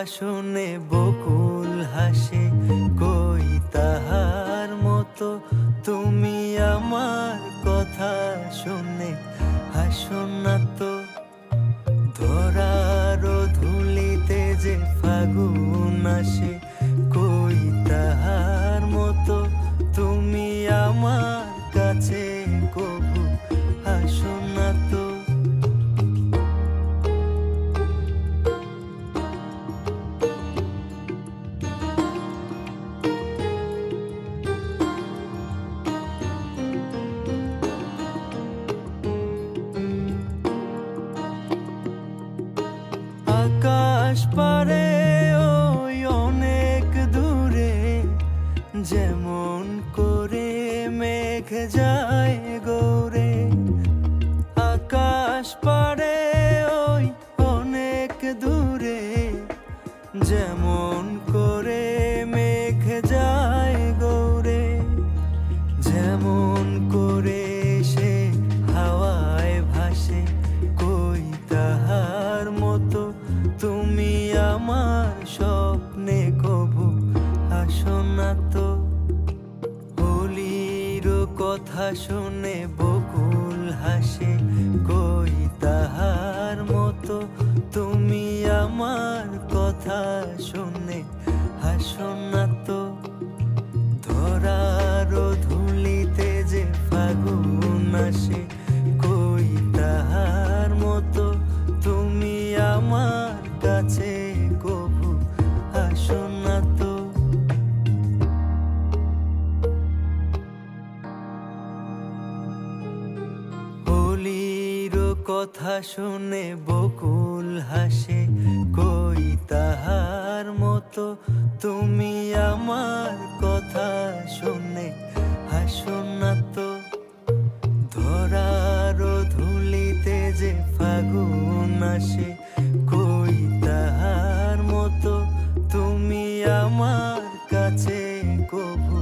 শুনে বকুল হাসে, কই তাহার মতো তুমি আমার কথা শুনে হাসো না তো। ধরার ধুলিতে যে ফাগুন আসে, কই তাহার মতো তুমি আমার কাছে কবু হাসো না তো। আকাশ পারে ওই অনেক দূরে, যেমন করে মেঘ যায় গৌরে। আকাশ পারে ওই অনেক দূরে, যেমন করে মেঘ যায় গৌরে। যেমন করে সে হাওয়ায় ভাসে, কই তাহার মতো তুমি আমার স্বপ্নে কবু হাসো না তো। হোলির কথা শুনে বকুল হাসে, কই তাহার মতো তুমি আমার কথা শুনে হাসো না তো। ধরার ধুলিতে যে ফাগুন আসে, কই তাহার মতো তুমি আমার কাছে কবু হাসো না তো। হোলির কথা শুনে বকুল হাসে, কই তাহার মতো তুমি আমার কথা শুনে হাসো না তো। ধরার ধুলিতে যে ফাগুন আসে, কই তাহার মতো তুমি আমার কাছে কবু